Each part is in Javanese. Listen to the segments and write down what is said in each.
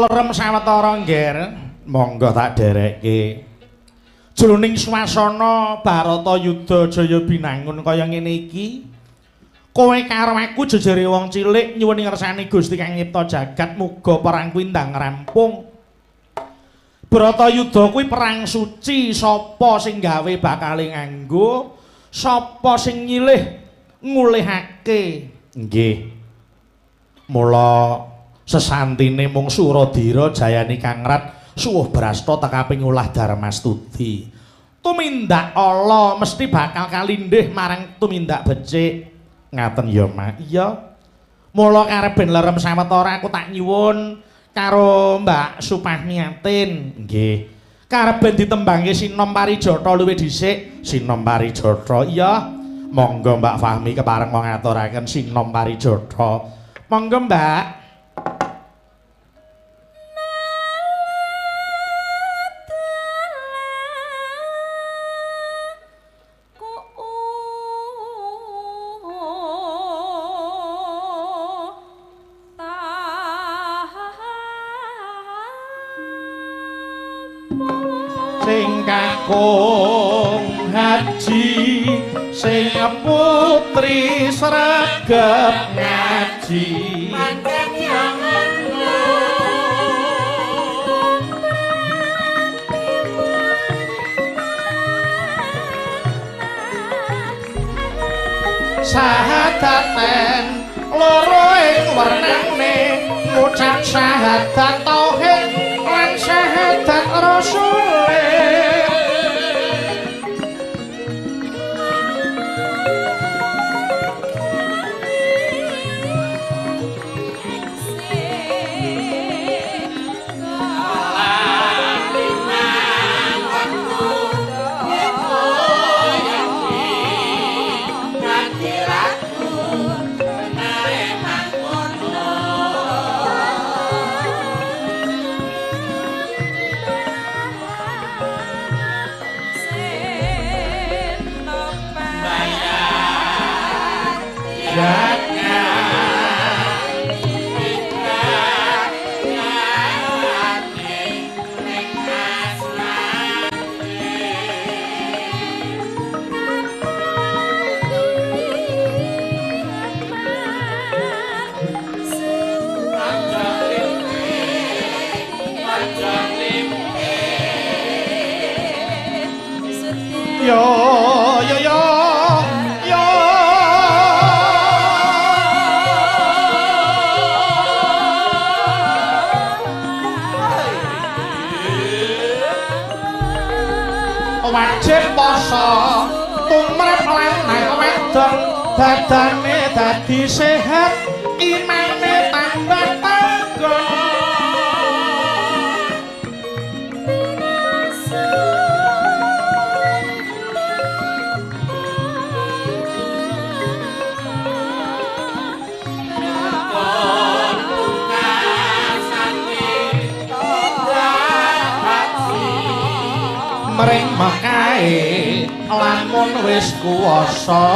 lerem sawetara ngger, monggo tak derekke. Jroning swasana Barata Yudha Jaya binangun kaya ngene iki, kowe karo aku jejere wong cilik nyuwun ngersani Gusti kang nyipta jagat muga perang kuwi ndang rampung. Barata Yudha kuwi perang suci, sapa sing gawe bakale nganggo, sapa sing nyilih ngulihake. Nggih. Mula sesantine mung Suradira jayani Kangrat suwuh brasta tekaping ulah Darmastudi. Tumindak ala mesti bakal kalindih marang tumindak becik. Ngaten ya, Mak. Iya. Mula kareben lerem sawetara aku tak nyuwun karo Mbak Supahmiatin. Nggih. Kareben ditembangke Sinom Parijata luwih dhisik. Sinom Parijata. Iya. Monggo Mbak Fahmi kepareng ngaturaken Sinom Parijata. Monggo Mbak. Sing kakung haji sing putri sregep ngaji pancen yang sahadaten loro ing wernane ngucap syahadat tauhid lan syahadat rasul. Wajib poso tumrap lanang wedok badane dadi sehat imane tambah tangga mring mekae lamun wis kuwasa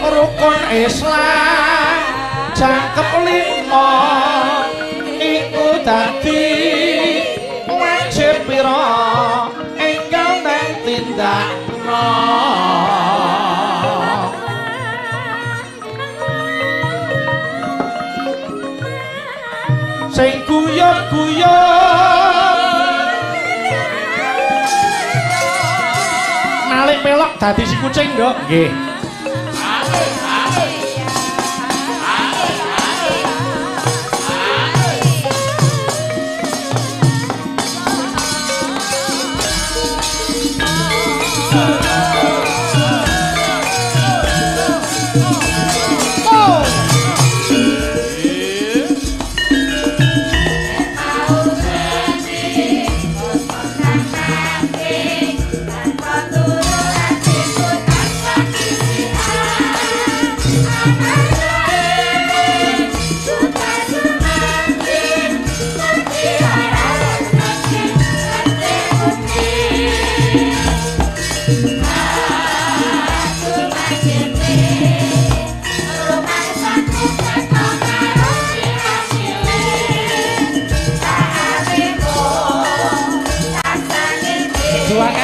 rukun Islam jangkep 5 iku dadi wajib pira enggal nang tindakna. Sing guyub-guyub nalik pelok dadi si kucing nduk nggih.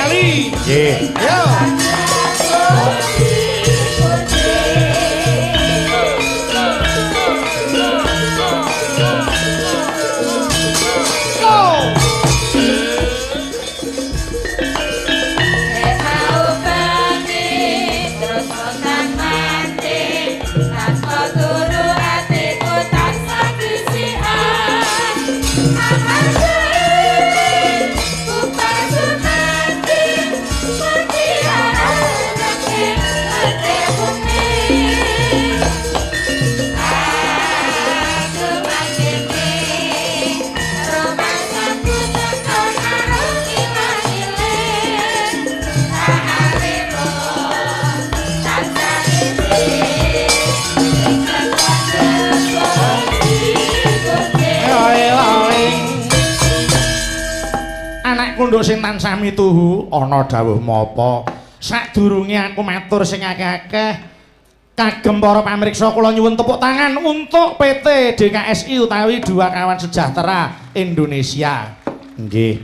kali. Nggih. Yo. Kunduk sing tansah mituhu ana dawuh mapa sadurunge aku matur sing akeh-akeh kagem para pamirsa kula nyuwun tepuk tangan untuk PT DKSI utawi Dua Kawan Sejahtera Indonesia. Nggih.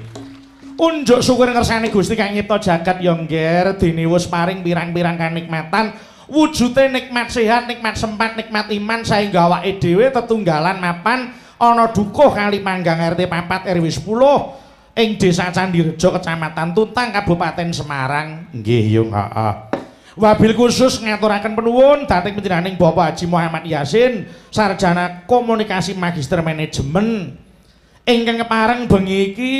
Unjuk syukur ngersani Gusti Kang Nyipta jagat ya ngger dene wis paring pirang-pirang kanikmatan wujude nikmat sehat, nikmat sempat, nikmat iman saengga awake dhewe tetunggalan mapan ana dukuh kali panggang RT 4 RW 10 ing Desa Candirejo Kecamatan Tuntang Kabupaten Semarang. Nggih yung wabil khusus ngaturaken penuwun dhateng panjenenganing Bapak Haji Muhammad Yasin sarjana komunikasi magister manajemen ingkang kepareng bengi iki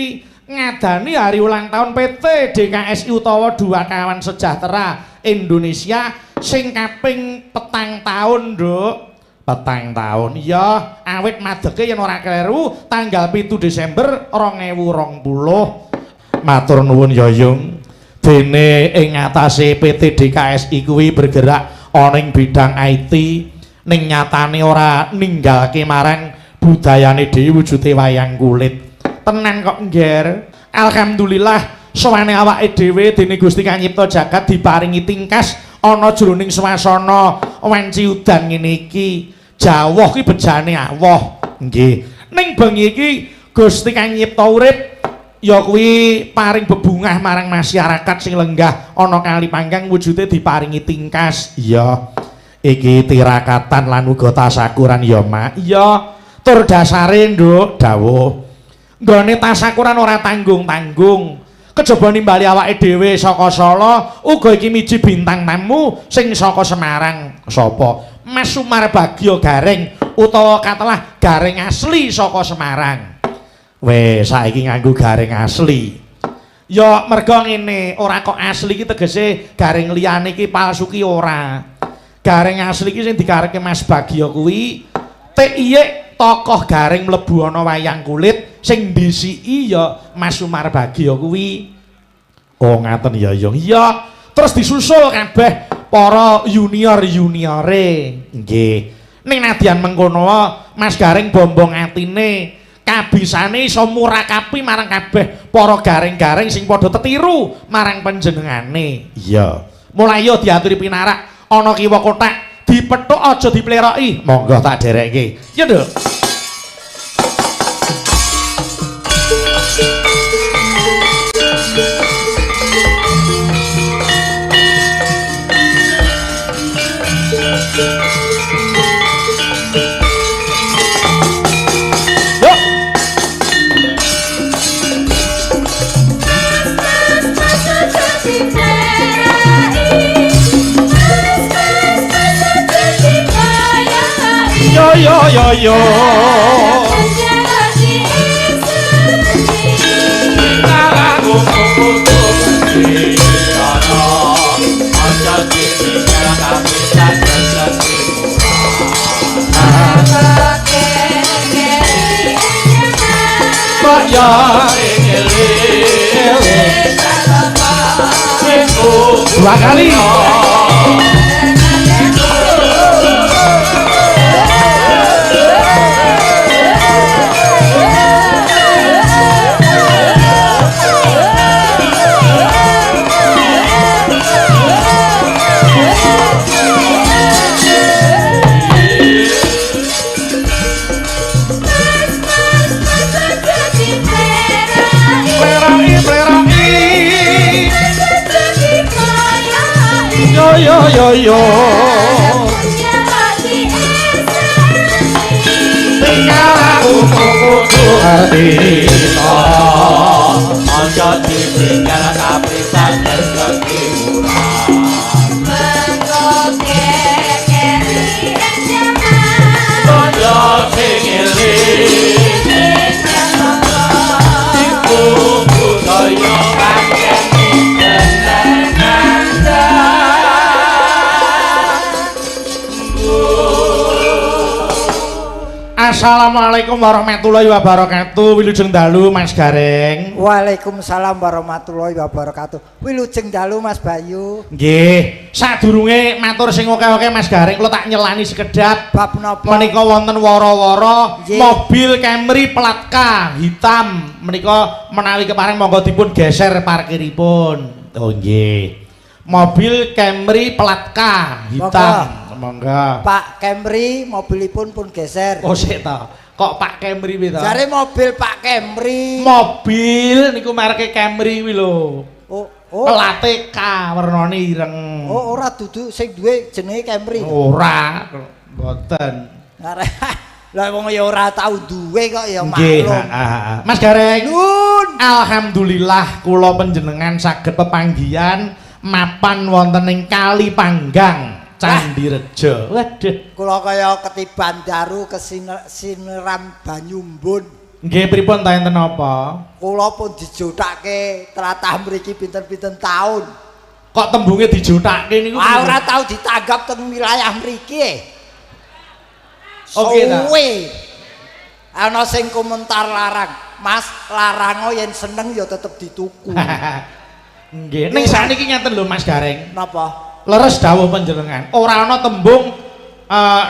ngadani hari ulang tahun PT DKSI utawa Dua Kawan Sejahtera Indonesia sing kaping 4 tahun, Nduk. 4 tahun iya awit madege yen ora kleru tanggal 7 Desember 2020. Matur nuwun ya Yung dene ing atase PT DKSI kuwi bergerak ana ing bidang IT ning nyatane ora ninggalke marang budayane dhewe wujude wayang kulit tenan kok ngger. Alhamdulillah sawane awake dhewe dene Gusti Kang Nyipta jagat diparingi tingkas ana jroning swasana wanci udan ngene iki. Jawah ki bejane Allah. Nggih. Ning bengi iki Gusti Kang Nyipta urip ya kuwi paring bebungah marang masyarakat sing lenggah ana kali panggang wujude diparingi tingkas. Iya. Iki tirakatan lan uga tasakuran ya, Mak. Iya. Tur dasare, Nduk, dawuh. Nggone tasakuran ora tanggung-tanggung. Kejaba nimbali awake dhewe saka Solo, uga iki miji bintang tamu sing saka Semarang. Sapa? Mas Sumar Bagio Gareng utawa katelah Gareng asli saka Semarang. Weh, saiki nganggo gareng asli. Ya merga ngene, ora kok asli iki tegese gareng liyane iki palsu ki ora. Gareng asli iki sing dikarepke Mas Bagio kuwi TIY tokoh gareng mlebu ana wayang kulit sing ndisiki ya Mas Sumar Bagio kuwi. Oh ngaten ya Yung. Iya, terus disusul kabeh para junior-juniore. Nggih. Ning nadyan mengkono Mas Gareng bombong atine kabisane iso murakapi marang kabeh para gareng-gareng sing padha tetiru marang panjenengane. Iya. Mulai yo diaturi pinarak ana kiwa kotak dipethuk aja dipleroki. Monggo tak derekke. Ya, Nduk. Yo dua kali. yo yo yo. Tinggal aku kudu ardito. Ojo ditinggal kaprisan rezeki murah. Mengko kekeri jaman. Ojo sing eling. Iku budaya kangeni kenengan. Assalamualaikum warahmatullahi wabarakatuh. Wilujeng dalu Mas Gareng. Waalaikumsalam warahmatullahi wabarakatuh. Wilujeng dalu Mas Bayu. Nggih, sadurunge matur sing oke-oke Mas Gareng, kula tak nyelani sekedap. Bab napa? Menika wonten wara-wara mobil Camry plat K hitam menika menawi kepareng monggo dipun geser parkiripun. Oh nggih. Mobil Camry plat K hitam. Monggo. Pak Camry mobilipun pun geser. Oh sik ta. Kok Pak Camry piye ta? Jare mobil Pak Camry. Mobil niku mereke Camry kuwi lho. Oh, Plate K wernane ireng. Oh, ora dudu sing duwe jenenge Camry. Ora, mboten. Lah wong ya ora tau duwe kok ya Nggih, maklum. Mas Gareng. Nun. Alhamdulillah kula panjenengan saged pepanggihan mapan wonten ing Kali Panggang. Candi Rejo. Waduh. Kula kaya ketiban daru kesineram banyu mbun. Nggih pripun ta enten apa? Kula pun dijothake tlatah mriki pinten-pinten taun. Kok tembunge dijothake niku? Ora tau ditanggap teng wilayah mriki. Oke ta. Ana sing komentar larang. Mas larang yen seneng ya tetep dituku. Nggih, ning sakniki ngeten lho Mas Gareng. Napa? Leres dawuh panjenengan. Ora ana tembung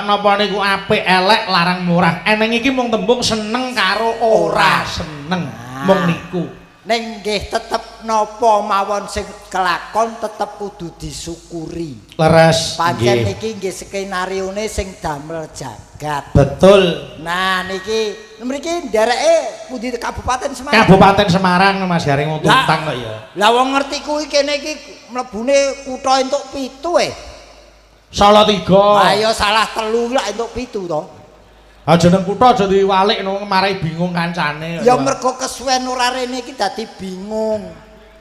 napa niku apik elek larang murah. Eneng iki mung tembung seneng karo ora seneng. Mung niku. Ning nggih tetep napa mawon sing kelakon tetep kudu disyukuri. Leres. Pancen iki nggih skenarione sing damel jagat. Betul. Nah niki mriki ndereke pundi Kabupaten Semarang. Kabupaten Semarang Mas Gareng wong Tuntang kok ya. Lah wong ngerti kuwi kene iki mlebune kutha entuk 7 Salatiga. Lah ya salah 3 lak entuk 7 to. Ha jeneng kutha aja diwalik no marai bingung kancane. Ya mergo kesuwen ora rene iki dadi bingung.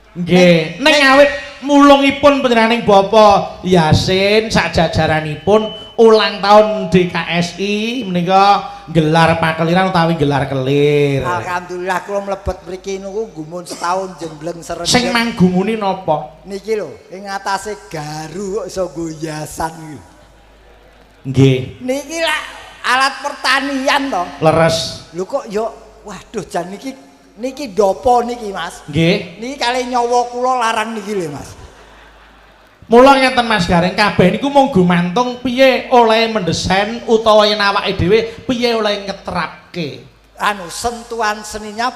Nggih, ning awit mulungipun panjenenganing Bapak Yasin sak jajaranipun ulang tahun DKSI menika gelar pakeliran utawi gelar kelir. Alhamdulillah kula mlebet mriki niku gumun setahun jembleng serendeng. Sing manggumuni napa? Niki lho, ing atase garu kok iso goyasan iki. Nggih. Niki lah alat pertanian to. Leres. Lho kok yo waduh jan niki dopo niki Mas. Nggih. Niki kali nyawa kula larang niki lho Mas. Mula ngeten Mas Gareng kabeh niku mung gumantung piye oleh mendesain utawa yen awake dhewe piye oleh ngeterapke. Anu sentuhan seninya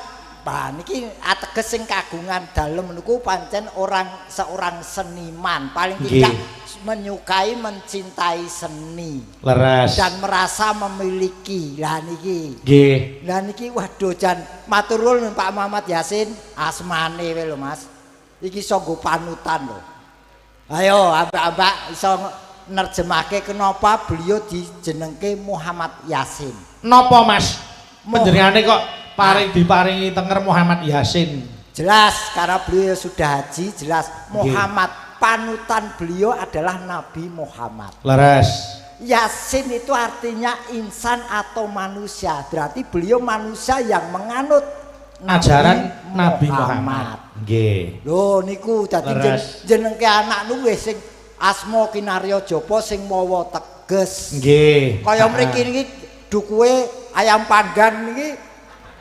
niki ateges sing kagungan dalem niku pancen seorang seniman paling tidak menyukai mencintai seni. Leres. Dan merasa memiliki. Lah niki. Nggih. Lah niki waduh jan matur nuwun Pak Muhammad Yasin asmane wae lho Mas. Iki iso nggo panutan lho. Ayo ambak-ambak iso nerjemahke kenapa beliau dijenengke Muhammad Yasin. Napa Mas? Panjenengane kok diparingi tenger Muhammad Yasin? Jelas karena beliau sudah haji, jelas Muhammad panutan beliau adalah Nabi Muhammad. Leres. Yasin itu artinya insan atau manusia. Berarti beliau manusia yang menganut ajaran Nabi Muhammad. Nggih. Lho niku dadi jenengke anak nu wis sing asma kinarya japa sing mawa teges. Nggih. Kaya mriki niki dukuhe ayam panggang niki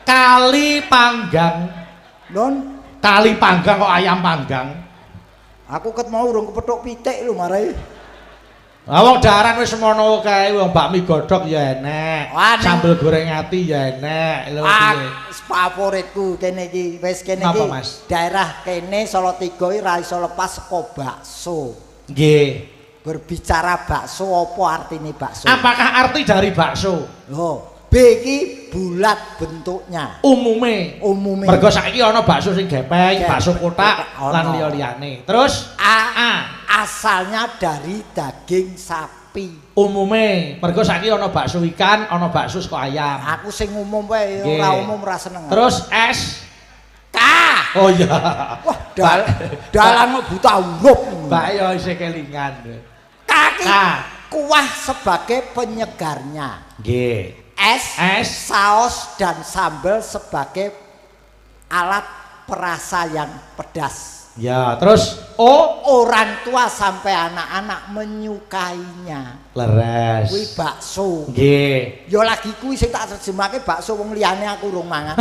Kali Panggang. Non, Kali Panggang kok ayam panggang. Aku ket mau urung kepethuk pitik lho marai. Lah wong daran wis semono kae, wong bakmi godhog ya enek. Sambel goreng ati ya enek. Lho piye? Favoritku kene iki wis kene iki. Daerah kene Salatiga iki ra iso lepas saka bakso. Nggih. Berbicara bakso apa artine bakso? Apakah arti dari bakso? Oh, B iki bulat bentuknya. Umume. Mergo saiki ana bakso sing gepeng, bakso kotak lan liya-liyane. Terus A asalnya dari daging sapi. Umume, mergo saiki ana bakso ikan, ana bakso saka ayam. Aku sing umum wae ora umum ora seneng. Terus es K. Oh iya. Wah, dalan buta huruf. Mbak yo isih kelingan. Kaki kuah sebagai penyegarnya. Nggih. Es, saus dan sambal sebagai alat perasa yang pedas. Ya, terus orang tua sampai anak-anak menyukainya. Leres. Kuwi bakso. Nggih. Ya lagi kuwi sing tak terjemahke bakso wong liyane aku urung mangan.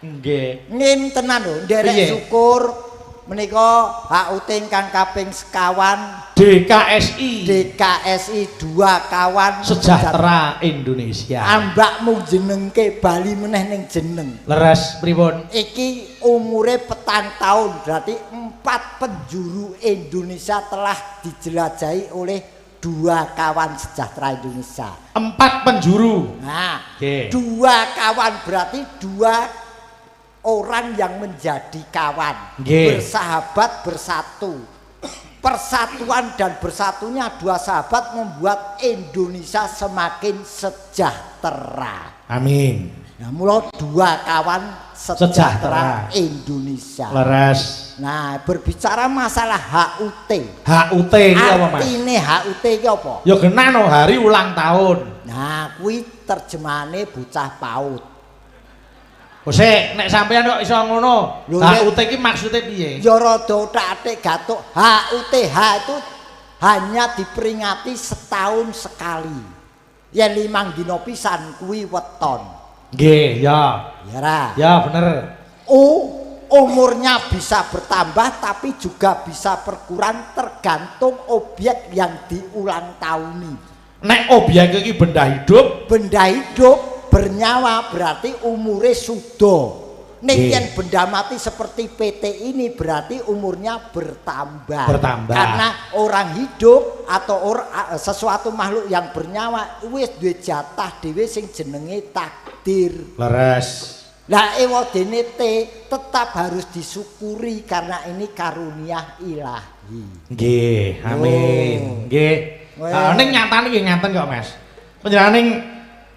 Nggih. Ngin tenan lho, nderek syukur menika HUT ingkang kaping sekawan DKSI 2 kawan sejahtera Indonesia. Ambakmu jenengke bali meneh ning jeneng. Leres pripun? Iki umure 4 tahun, berarti 4 penjuru Indonesia telah dijelajahi oleh 2 kawan sejahtera Indonesia. 4 penjuru. Nah, okay. 2 kawan berarti 2 orang yang menjadi kawan, bersahabat bersatu. Persatuan dan bersatunya 2 sahabat membuat Indonesia semakin sejahtera. Amin. Nah, mula 2 kawan sejahtera Indonesia. Leres. Nah, berbicara masalah HUT. HUT iki apa, Mas? Artine HUT iki apa? Ya genah no hari ulang tahun. Nah, kuwi terjemahane bocah PAUD. Sik, nek sampean kok iso ngono. HUT iki maksude piye? Ya rada otak-atik gatuk. HUT itu hanya diperingati setahun sekali. Yen 5 dina pisan kuwi weton. Nggih, ya. Ya ra. Ya bener. Umurnya bisa bertambah tapi juga bisa berkurang tergantung objek yang diulang tahuni. Nek objek iki benda hidup, bernyawa berarti umure sudah. Nek yen benda mati seperti PT ini berarti umurnya bertambah. Karena orang hidup atau sesuatu makhluk yang bernyawa wis duwe jatah dhewe sing jenenge takdir. Leres. Lah ewadene tetap harus disyukuri karena ini karunia ilahi. Nggih, amin. Nggih. Ning nyatane nggih ngaten kok, Mas. Panjenengan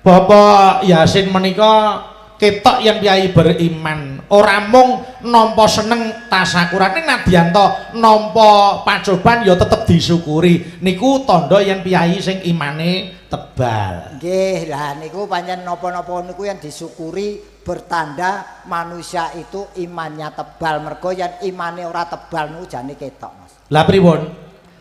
Bapak Yasin menika ketok yang piyai beriman, ora mung nampa seneng tasakuran ning nadyan to nampa pacoban ya tetep disyukuri. Niku tandha yen piyai sing imane tebal. Nggih, lah niku pancen napa-napa niku yang disyukuri bertanda manusia itu imannya tebal. Mergo yen imane ora tebal niku jane ketok, Mas. Lah pripun?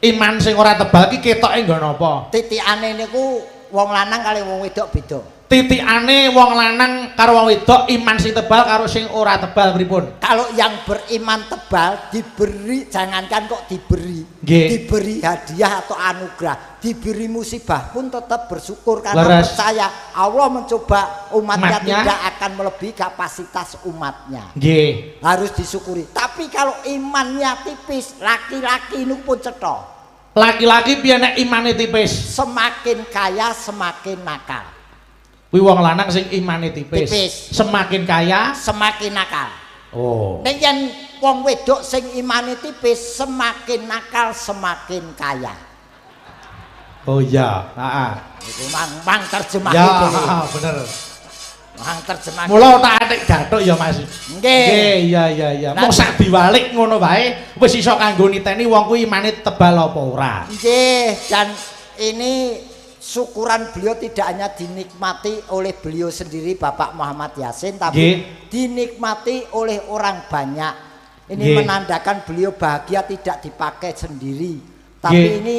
Iman sing ora tebal ki ketoke nggo napa? Titikane niku wong lanang kali wong wedok beda. Titikane wong lanang karo wong wedok iman sing tebal karo sing ora tebal pripun? Kalau yang beriman tebal diberi, jangankan kok diberi, diberi hadiah atau anugerah, diberi musibah pun tetap bersyukur karena percaya Allah mencoba umatnya tidak akan melebihi kapasitas umatnya. Nggih. Harus disyukuri. Tapi kalau imannya tipis, laki-laki ini pun cetok. Laki-laki piye nek imane tipis? Semakin kaya semakin nakal. Kuwi wong lanang sing imane tipis. Semakin kaya semakin nakal. Oh. Nek yen wong wedok sing imane tipis semakin nakal semakin kaya. Oh iya, heeh. Iku mang terjemah ya, heeh, bener. Mang terjemah. Mula tak atik gathuk ya, Mas. Nggih. Iya. Mung sak diwalik ngono wae wis iso kanggo niteni wong kuwi imane tebal apa ora. Nggih, dan ini syukuran beliau tidak hanya dinikmati oleh beliau sendiri Bapak Muhammad Yasin, tapi dinikmati oleh orang banyak. Ini menandakan beliau bahagia tidak dipakai sendiri, tapi ini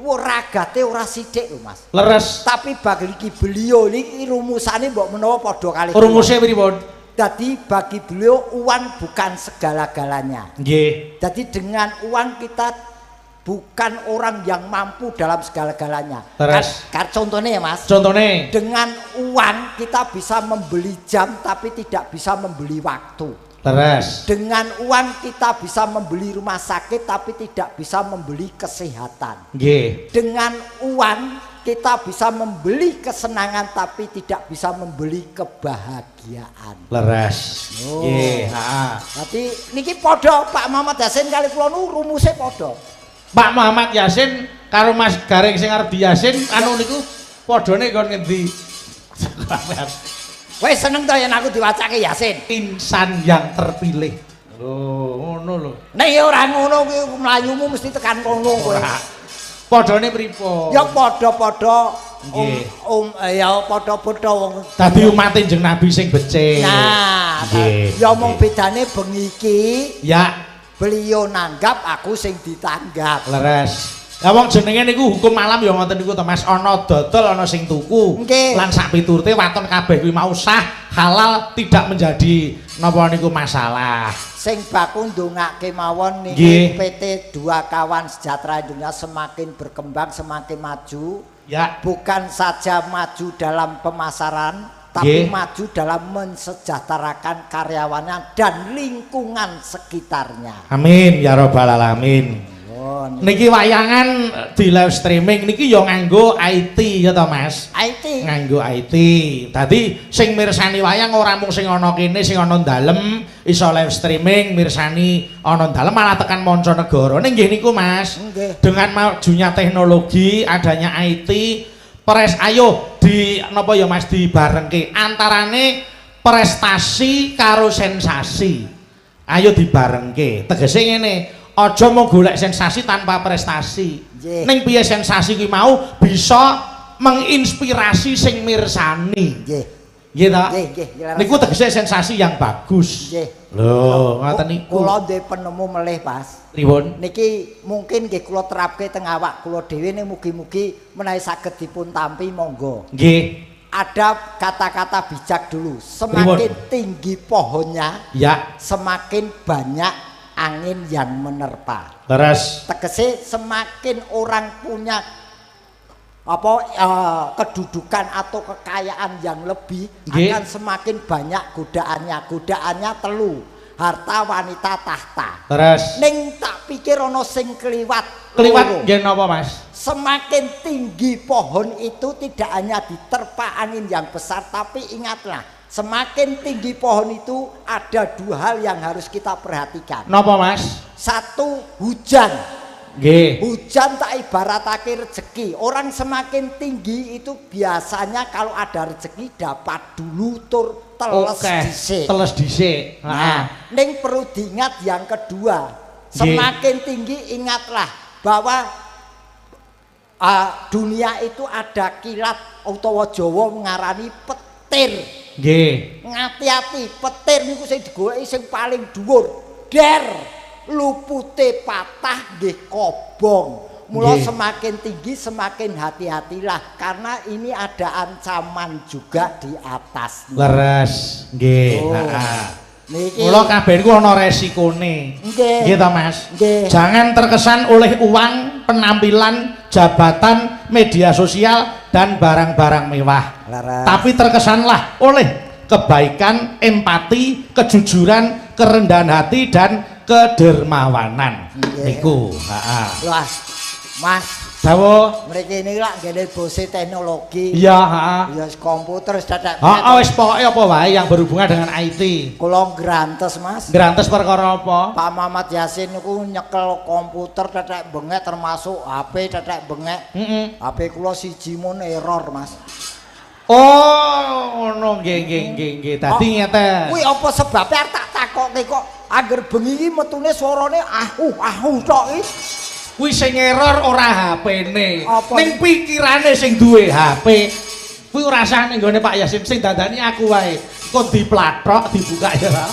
ragate ora sithik lho, Mas. Leres. Tapi bagi beliau ini rumusane mbok menawa padha kali. Rumusnya pripun? Jadi bagi beliau uang bukan segala-galanya. Nggih. Jadi dengan uang kita bukan orang yang mampu dalam segala-galanya. Kan contohnya ya, Mas. Contohnya. Dengan uang kita bisa membeli jam tapi tidak bisa membeli waktu. Leres. Dengan uang kita bisa membeli rumah sakit tapi tidak bisa membeli kesehatan. Nggih. Dengan uang kita bisa membeli kesenangan tapi tidak bisa membeli kebahagiaan. Leres. Nggih, heeh. Tapi niki padha Pak Muhammad Yasin kali kula nu rumuse padha. Pak Muhammad Yasin karo Mas Gareng sing arep diyasin anu niku padane kon ngendi? Wis seneng to yen aku diwacake Yasin. Insan yang terpilih. Lho, ngono lho. Nek ya ora ngono kuwi mlayumu mesti tekan kono kowe. Padane pripun? Ya padha-padha nggih. Ya padha-padha wong. Dadi umat Kanjeng Nabi sing becik. Nah, nggih. ya mung bedane bengi iki ya beliau nanggap aku sing ditanggap. Leres. Lah wong jenenge niku hukum malam ya ngoten niku to Mas, ana dodol ana sing tuku. Nggih. Lan sak piturute waton kabeh kuwi mau sah, halal, tidak menjadi napa niku masalah. Sing baku ndongake mawon niki Nggih. PT Dua Kawan Sejahtera Indonesia semakin berkembang, semakin maju. Ya, Bukan saja maju dalam pemasaran, tapi Nggih. maju dalam mensejahterakan karyawannya dan lingkungan sekitarnya. amin ya rabbal alamin. Oh, Niki wayangan di live streaming niki ya nganggo IT ya to Mas. IT. Nganggo IT. Dadi sing mirsani wayang ora mung sing ana kene, sing ana dalem iso live streaming mirsani ana dalem malah tekan mancanegara. Ning nggih niku Mas. Nggih. Dengan majunya teknologi, adanya IT, pres ayo di napa ya Mas dibarengke antarane prestasi karo sensasi. Ayo dibarengke. Tegese ngene, aja mau golek sensasi tanpa prestasi. Nggih. Ning piye sensasi kuwi mau bisa menginspirasi sing mirsani. Nggih. Nggih ta? Nggih, nggih. Niku tegese sensasi yang bagus. Nggih. Lho, ngoten niku. Kula duwe penemu melih, Mas. Pripun? Niki mungkin nggih kula terapke teng awak kula dhewe ning mugi-mugi menawi saged dipun tampi monggo. Nggih. Ada kata-kata bijak dulu. Semakin tinggi pohonnya, Ya, semakin banyak angin yang menerpa. leres. Tegese semakin orang punya kedudukan atau kekayaan yang lebih, Nggih. akan semakin banyak godaannya. Godaannya telu, harta, wanita, tahta. Leres. Ning tak pikir ono sing kliwat. Kliwat loro. nggih napa Mas? Semakin tinggi pohon itu tidak hanya diterpa angin yang besar, tapi ingatlah, semakin tinggi pohon itu ada dua hal yang harus kita perhatikan. Napa Mas? Satu, hujan. Nggih. Hujan tak ibaratake rezeki. Orang semakin tinggi itu biasanya kalau ada rezeki dapat dulu tur teles Oke, dhisik. teles dhisik. Nah, ning perlu diingat yang kedua, Nggih. semakin tinggi ingatlah bahwa dunia itu ada kilat utawa Jawa ngarani petir. Nggih. Ngati-ati, petir niku sing digoleki sing paling dhuwur. Der, lupute patah nggih kobong. Mula Nggih. semakin tinggi semakin hati-hatilah karena ini ada ancaman juga di atas. Leres. Nggih. Oh. Heeh. Niki. Mula kabeh niku ana resikone. Nggih. Nggih ta Mas? Nggih. Jangan terkesan oleh uang, penampilan, jabatan, media sosial dan barang-barang mewah. Laras. Tapi terkesanlah oleh kebaikan, empati, kejujuran, kerendahan hati dan kedermawanan. Nggih. Niku, heeh. Wah, Mas, Dawuh. mriki ini lak ngene bose teknologi. Iya, heeh. Ya komputer wis dadak. Heeh, wis pokoke apa wae yang berhubungan dengan IT. Kula grantes, Mas. Grantes perkara apa? Pak Muhammad Yasin niku nyekel komputer tetek bengek termasuk HP tetek bengek. Heeh. HP kula siji mun error, Mas. Oh, ngono nggih. Dadi ngeten. Kuwi apa sebabnya arep tak takokke kok angger bengi iki metune swarane tok iki. Kuwi sing error ora HP-ne. Apa? Ning pikirane sing duwe HP. Kuwi ora sah ning gone Pak Yasin sing dandani aku wae. Kok diplathok dibuka ya.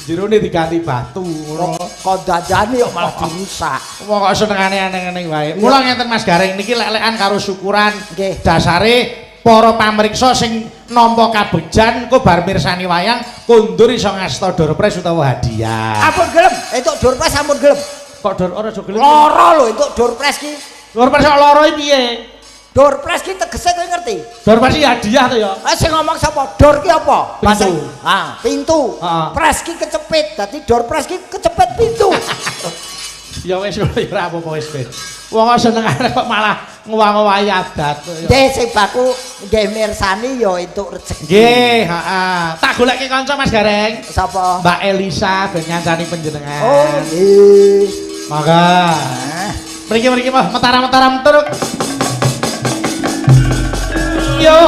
Jerone diganti batu ngono. Kok dandani kok malah dirusak. Wong kok senengane aneh-aneh wae. Mula ngeten Mas Gareng niki lek-lekan karo syukuran. Nggih. Dasare para pamirsa sing nampa kabejan kok bar mirsani wayang kondur iso ngasta door prize utawa hadiah. Ampun gelem, entuk door prize ampun gelem. Kok door ora aja gelem. Loro lho entuk door prize ki. Door prize kok loro iki piye? Door prize ki tegese kowe ngerti? Door prize hadiah to ya. Sing ngomong sapa? Door ki apa? Pintu. Pintu. Heeh. Prize ki kecepit, dadi door prize ki kecepit pintu. Ya wis ya ora apa-apa wis Ben. Wong kok senengane kok malah ngowah-ngowahi adat. Nggih sing baku nggih mirsani ya entuk rezeki. Nggih, heeh. Tak goleki kanca Mas Gareng. Sapa? Mbak Elisa ben ngancani panjenengan. Oh nggih. Mangga. Nah, Mriki mah mataram-mataram terus. Yo.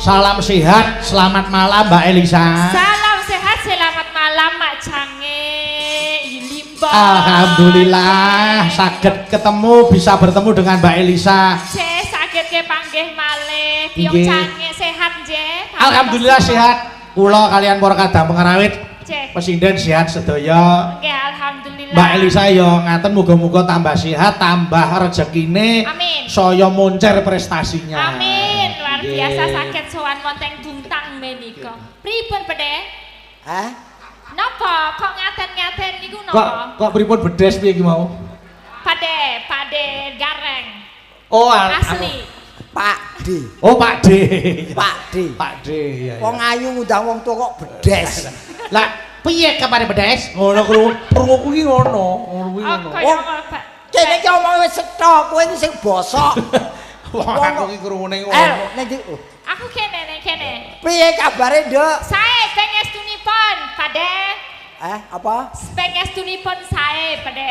Salam sehat, selamat malam Mbak Elisa. Salam sehat, selamat malam Mak Jange. Limba. Alhamdulillah, saged ketemu, bisa bertemu dengan Mbak Elisa. Cek saged ke panggih malih. Piye Nggih. Jange sehat nggih? Alhamdulillah sehat. Kula kalian para kadang pengarawit. Cek. Presiden sehat sedaya. Nggih, alhamdulillah. Mbak Elisa yo ngaten muga-muga tambah sehat, tambah rezekine. Amin. Saya moncer prestasinya. Amin. Luar Nggih. biasa sakit sowan wonten duntang menika. Pripun Bedhe? Hah? Napa kok ngaten-ngaten niku napa? Kok pripun bedes piye iki mau? Pade gareng. Oh, Asli. Pak D. Oh, Pak D. Pak D. Pak D. Ya, ya. Wong ayu ngundang wong tuwa kok bedes. Lah, piye kepare bedes? Ngono krungu kuwi ngono. Ngono kuwi Oh, ngono. kaya apa? Kene iki omong wis cetha, kowe iki sing bosok. Wong aku iki krungune ngono. Ning ndi? Aku kene ning kene. Piye kabare, Nduk? Sae pengestunipun, Pade. Apa? Pengestunipun sae, Pade.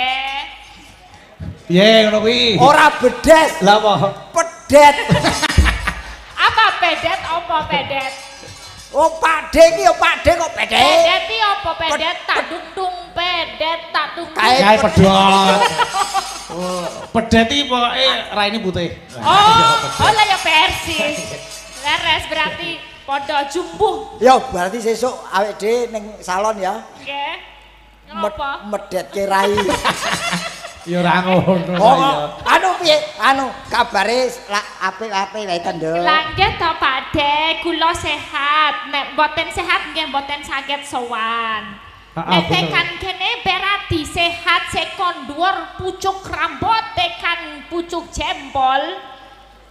Piye ngono kuwi? Ora bedes, Lah apa? pedet. Apa pedet? Apa pedet? Oh, Pak D iki ya Pak D kok pedet. Pedet iki apa pedet? Tak dung pedet, tak dung. Kae pedhot. Oh, pedet iki pokoke raine putih. Oh lah ya persis. Leres berarti padha jumbuh. Ya berarti sesuk awake dhewe ning salon ya. Nggih. Ngapa? Medhetke rai. Ya ora ngono Oh, ya. anu piye? Anu kabare apik-apik wae to, Nduk. Langgih to Pakde, kula sehat. Nek mboten sehat nggih mboten saged sowan. Nek tekan kene berarti sehat sekon dhuwur pucuk rambut tekan pucuk jempol.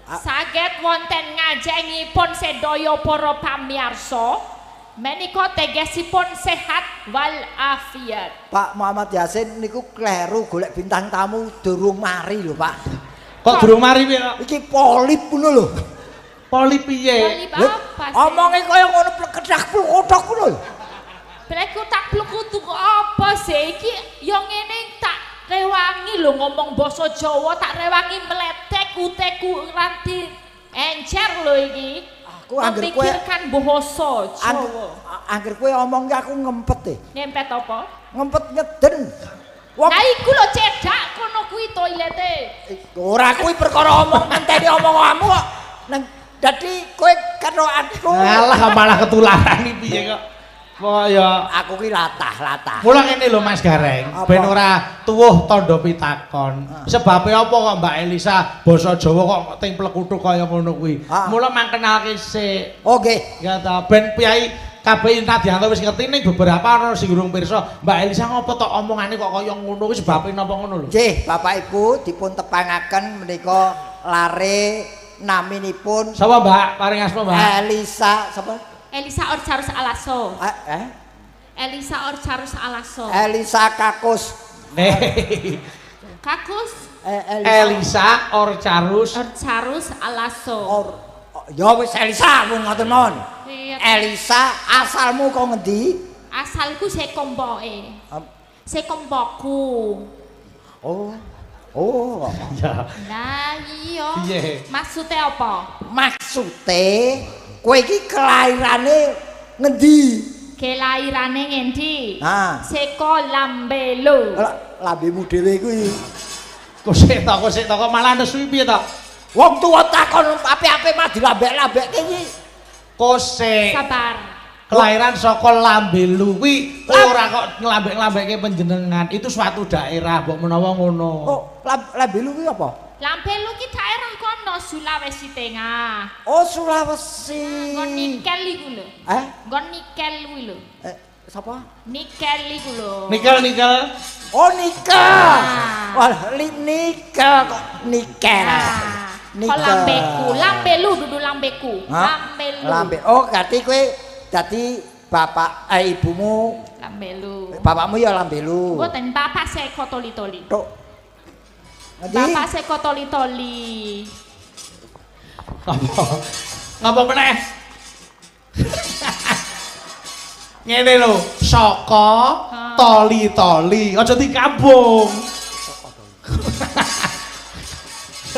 Saged wonten ngajengipun sedaya para pamirsa. Menika tegesipun sehat wal afiat. Pak Muhammad Yasin niku kleru golek bintang tamu durung mari lho, Pak. Kok durung mari piye kok? Iki polip ngono lho. Poli piye? Polip apa sih? Omonge kaya ngono kedak plukotok ngono lho. Breku tak plukutu apa sih? Iki yo ngene tak rewangi lho ngomong basa Jawa, tak rewangi meletek uteku nganti encer lho iki. Aku angger kowe memikirkan basa Jawa. angger kowe omong ki aku ngempet e. Ngempet apa? Ngempet nyeden. Wong Lah iku lho cedak kono kuwi toilete. ora kuwi perkara omong ngenteni omonganmu kok. Nang dadi kowe ketokanku. Alah malah ketularan iki piye kok. Kok ya Aku ki latah-latah. mula ngene lho Mas Gareng, Apa? ben ora tuwuh tandha pitakon. Sebabe apa kok Mbak Elisa basa Jawa kok ting plekuthuk kaya ngono kuwi. Mula mangkenalke sik. Oh nggih. Ya ta, ben piyai kabeh Nadianto wis ngerti ning beberapa ana sing durung pirsa. Mbak Elisa ngopo tok omongane kok kaya ngono kuwi sebabe napa ngono lho. Nggih, Bapak Ibu dipun tepangaken menika lare naminipun Sapa Mbak? Paring asma Mbak. Elisa sapa? Elisa Orcarus Alaso. Eh? Elisa Orcarus Alaso. Elisa Kakus. Kakus Elisa Orcarus. Orcarus Alaso. Ya wis Elisa mun ngoten mawon. Iya. Elisa asalmu kok ngendi? Asalku sekomboke. Sekomboku. Oh. Ya. Nah iya. Piye? Maksudnya apa? Maksude kowe iki kelairane ngendi? Kelairane ngendi? Nah. Seko Lambelo. Lambemu dhewe kuwi. Kok sik to kok malah nesu piye to? Wong tuwa takon apik-apik mah dilambek-lambekke iki. Kose Sabar. kelahiran saka Lambelu kuwi ora kok nglambek-nglambeke panjenengan. Itu suatu daerah mbok menawa ngono. Oh, Lambelu kuwi apa? Lambelu ki daerah kono Sulawesi Tengah. Oh, Sulawesi. Nggon nikel iku lho. Nggon nikel kuwi lho. Sapa? Nikel iku lho. Nikel. Oh, nikel. Wah, nikel kok nikel. lambeku, lambelu dudu lambeku. Lambelu. Lambe. Oh, ganti kowe dadi bapak ibumu lambelu. Bapakmu ya lambelu. Mboten bapak seko toli-toli. Tok. Bapak seko toli-toli. Ngapa meneh? Ngene lho, saka toli-toli, aja dikambung.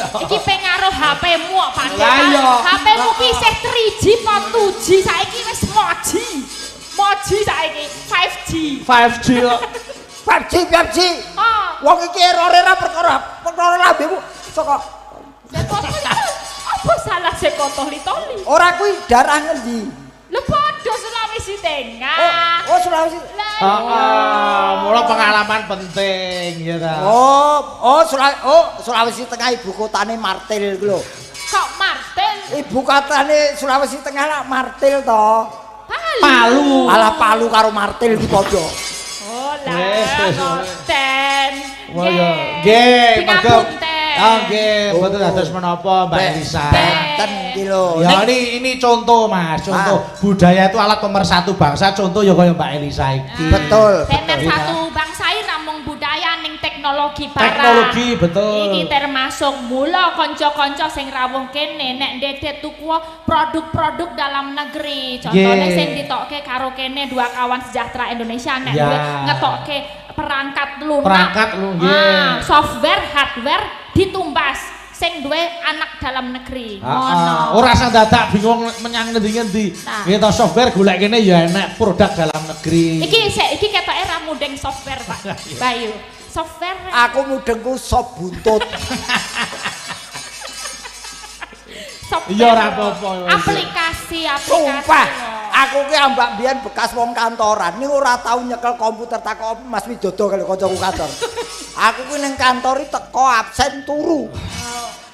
Iki pengaruh HP-mu kok Pak. Lah iya. HP-mu ki isih 3G apa 2G saiki wis 4G. 4G saiki 5G. 5G kok. 5G. Oh, Wong iki errore ra perkara lambemu saka apa salah seko toli-toli? ora kuwi darah ngendi? Lho padha Sulawesi Tengah. Oh, Sulawesi. Mula pengalaman penting ya ta. Sulawesi Tengah ibu kotane Martil iku lho. Kok Martel? Ibu kotane Sulawesi Tengah lah Martil to. Palu. Alah Palu karo Martil iki padha. Oh lah, ngoten. Nggih, mergo nggih, mboten dados menapa Mbak Elisa. Benten iki lho. Ya ini contoh Mas, contoh budaya itu alat pemersatu bangsa, contoh ya kaya Mbak Elisa iki. Betul. Pemersatu bangsa iki namung budaya ning teknologi barang. Teknologi betul. Iki termasuk mula kanca-kanca sing rawuh kene nek ndedet tuku produk-produk dalam negeri. Contohnya sing ditokke karo kene Dua Kawan Sejahtera Indonesia nek ngetokke perangkat lunak. Software, hardware ditumbas sing duwe anak dalam negeri. Ngono. Ora usah dadak bingung menyang ngendi-ngendi. Kita software golek kene ya enek produk dalam negeri. Iki ketoke ra mudeng software, Pak. Bayu. Software. Aku mudengku sop buntut. Iya ora apa-apa. Aplikasi. Sumpah, aku ki ambak biyen bekas wong kantoran, ning ora tau nyekel komputer takok Mas Widodo kali kancaku kantor. Aku ki ning kantor teko absen turu.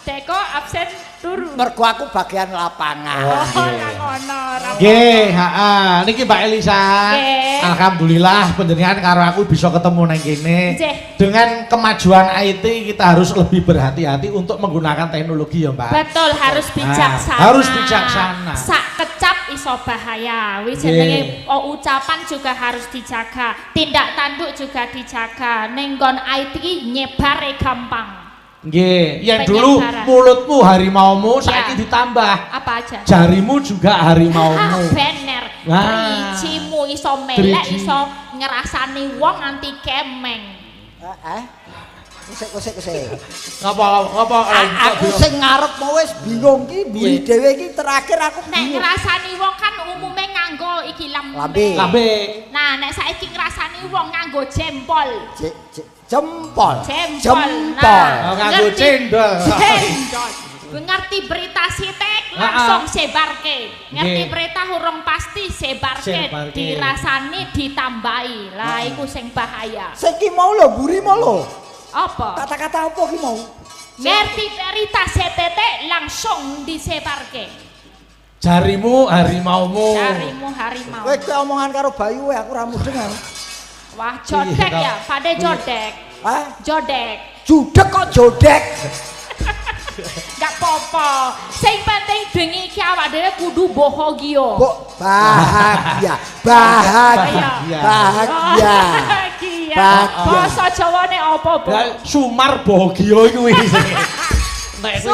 Teko absen turu. Mergo aku bagian lapangan. Ngono. Nggih, heeh. Niki Mbak Elisa. Alhamdulillah panjenengan karo aku bisa ketemu nang kene. Dengan kemajuan IT kita harus lebih berhati-hati untuk menggunakan teknologi ya, Mbak. Betul, harus bijaksana. Harus bijaksana. Sak kecap iso bahaya. Wis jenenge ucapan juga harus dijaga. Tindak tanduk juga dijaga. Ning nggon IT nyebare gampang. Nggih, yang dulu mulutmu harimaumu saiki ditambah. Apa aja? Jarimu juga harimaumu. Bener. Dricimu iso melek, iso ngerasani wong nganti kemeng. Kusik. Ngapa? Aku sing ngarepmu wis bingung ki, mburi dhewe iki terakhir aku nek bingung. ngrasani wong kan umume nganggo iki lambe. Nah, nek saiki ngrasani wong nganggo jempol. Jempol. Nganggo cendol. Ngerti berita sitek langsung sebarke. Ngerti berita urung pasti sebarke. Dirasani ditambahi. Lah iku sing bahaya. Saiki mau lho, mburi mau lho. Apa? Kata-kata apa ki mau? Ngerti berita setetek langsung disebarke. Jarimu harimaumu. Jarimu harimau. Kowe omongan karo Bayu aku ora mudeng. Wah, jodek ya, pade jodek. Jodek. Judek kok jodek. Gak apa-apa. Sing penting bengi iki awak dhewe kudu bahagia. Bahagia. Basa Jawane apa, Bu? Sumar bahagia kuwi. Nek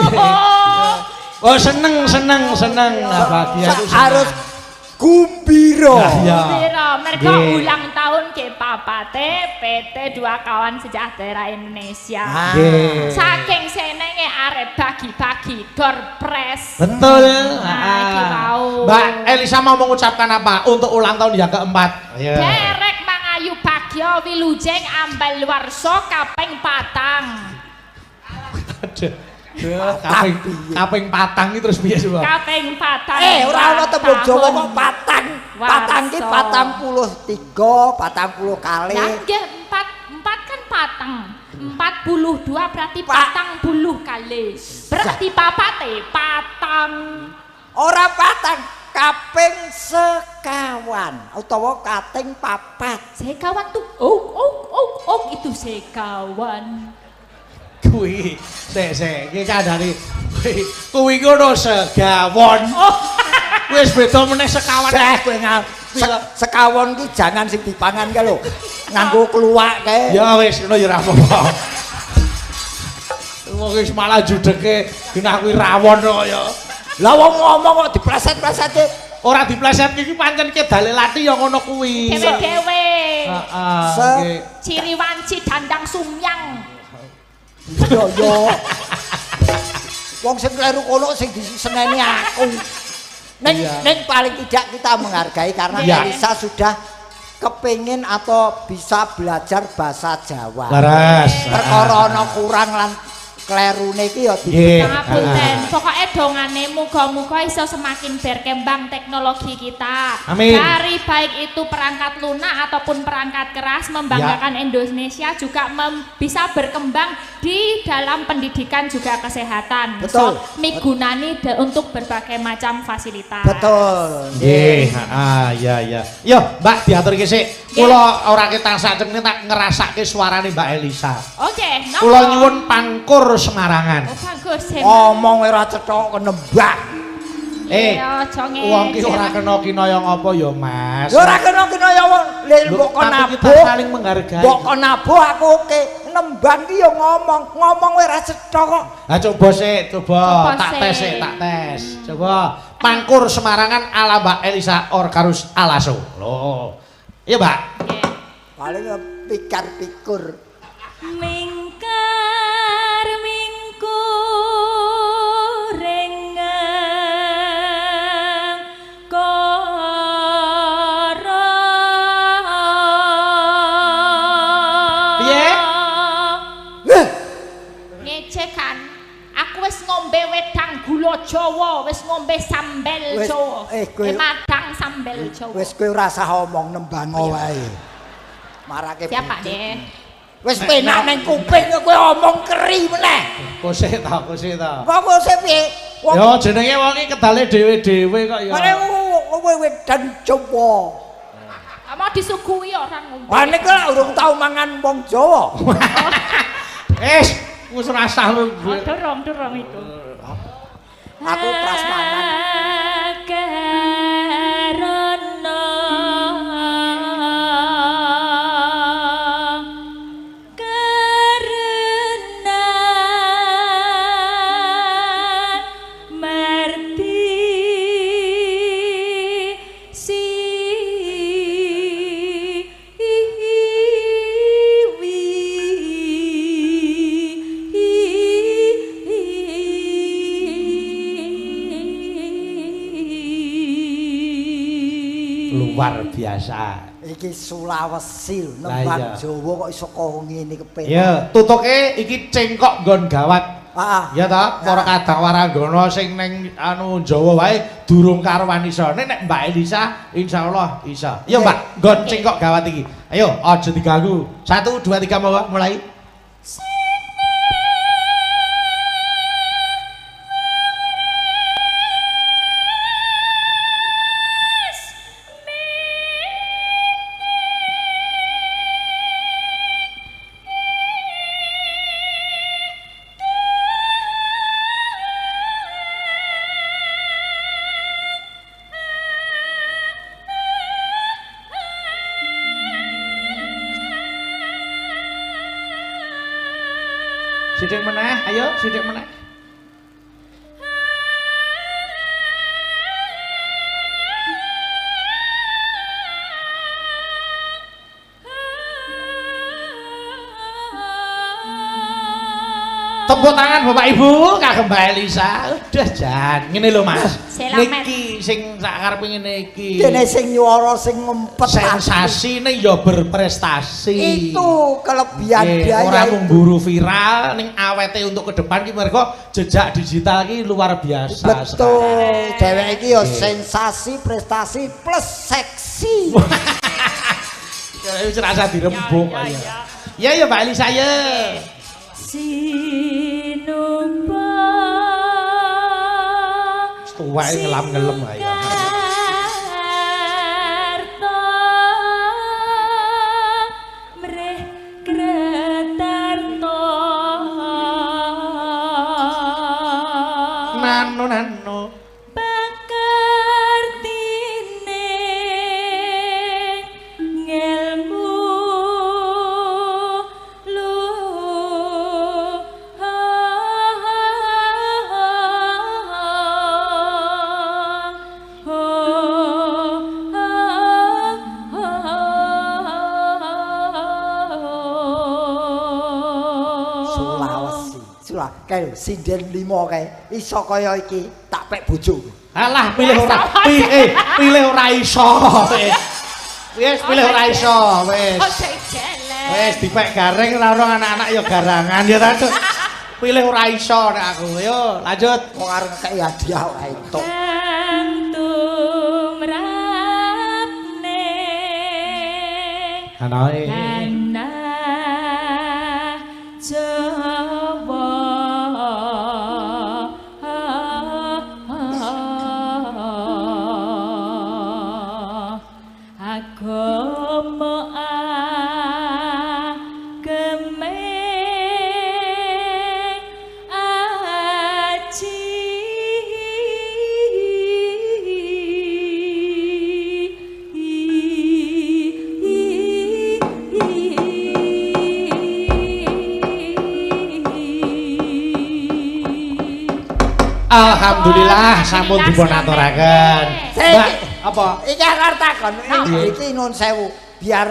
oh seneng. Bahagia itu harus gumbira. Gumbira mergo ulang tahun ke papate PT Dua Kawan Sejahtera Indonesia. Saking senenge arep bagi-bagi door prize. Betul. Mbak Elisa mau mengucapkan apa untuk ulang tahun yang keempat? Derek Mangayu Bagyo Wilujeng Ambal Warso kaping 4. Kaping patang iki terus piye sih, Pak? Kaping patang. Ora ana tembung Jawa kok patang. Patang ki 43, 40 kali. Lah nggih 4 kan patang. 42 berarti patang puluh kali. Berarti papate patang. Ora patang, kaping sekawan utawa kating papat. Sekawan tuh itu sekawan. kuwi. Sik, iki kandhane kuwi ngono segawon. Oh. Wis beda meneh sekawan. Kowe sekawon ki jangan sing dipangan kae lho. Nganggo kluwak kae. Ya wis ngono ya ora apa-apa. Wong wis malah judeke genah kuwi rawon kaya. Lah wong ngomong kok dipleset-plesete. Ora dipleset iki pancen ke dalilati ya ngono kuwi. Dewe-dewe. Heeh. Nggih. Ciri wanci dandang sumyang. Yo. Wong sing kleru kono sing diseneni aku. Ning paling tidak kita menghargai karena Elisa sudah kepingin atau bisa belajar bahasa Jawa. Laras. Perkara ana kurang lan klerune iki ya Ngapunten, pokoke dongane muga-muga iso semakin berkembang teknologi kita. Amin. Dari baik itu perangkat lunak ataupun perangkat keras membanggakan Indonesia juga bisa berkembang di dalam pendidikan juga kesehatan. Betul. Migunani untuk berbagai macam fasilitas. Betul. Nggih, heeh, ya. Yo, Mbak diaturke sik. Kula ora ketang sajenge tak ngrasake suarane Mbak Elisa. Oke, napa? Kula nyuwun pangkur Semarangan. Oh, bagus. Ngomong ora cethok kenembak. Aja ngene. Wong ki ora kena kinaya ngapa ya, Mas? Ya ora kena ya wong mbok kon Tapi kita nabuh. saling menghargai. Mbok kon nabuh aku oke. Nembang ki ya ngomong ora cethok kok. Ha coba sik, Coba tak tes sik. sik, tak tes. Coba pangkur Semarangan ala Mbak Elisa Orkarus Alaso. Loh. Iya, Mbak. Paling pikir-pikur. Mingkar mingkurengang kara. Piye? Ngecekan. Aku wis ngombe wedang gula Jawa, wis ngombe sambel Wis, Jawa. kowe- Madang sambel Jawa. Wis kowe ora usah omong nembang wae. Marake Siapa deh? Wis penak ning kuping kowe omong keri meneh. Kusik ta. Kok sik piye? Wong Ya jenenge wong iki kedale dhewe-dhewe kok ya. ngene kowe wedan Jawa. Mau disuguhi orang ngombe. Panik lah urung tau mangan wong Jawa. Wis rasah lu. Oh, dorong itu. Aku prasmanan. Karena Luar biasa. Iki Sulawesi lho, Lah nembang iya. Jawa kok iso kok ngene kepenak. Ya, tutuke iki cengkok nggon gawat. Heeh. Ya ta, para kadang waranggana sing ning Jawa wae durung karuan isone nek Mbak Elisa insyaallah isa. Ya Mbak, nggon cengkok gawat iki. Ayo aja diganggu. 1 2 3 monggo mulai. Sithik meneh, ayo sithik meneh. Tepuk tangan Bapak Ibu kagem Mbak Elisa. Udah jan, ngene lho Mas. Selamat. Niki sing sak karepe ngene iki. Kene sing nyuara sing ngempet Sensasine ya berprestasi. itu kelebihan dia Ora mung mburu viral ning awete untuk ke depan ki mergo jejak digital ki luar biasa. betul dheweke iki ya sensasi prestasi plus seksi. Wis rasa dirembuk ya. Ya Mbak Elisa ya. Sinumpa Tuwae ngelam-ngelem ayo. Karta mreh kretarta lah. Kae sinden 5 kae. Iso kaya iki tak pek bojo. Alah pilih ora iso. Wis pilih ora iso wis. Wis dipek garing ora ono anak-anak ya garangan ya ta. Pilih ora iso nek aku. Yo lanjut. Kok arep kei hadiah wae tok. Anae. Ana Jawa agama agemeng aji Alhamdulillah sampun dipun aturaken. Mbak, apa? Iki arep takon. Iki nun sewu biar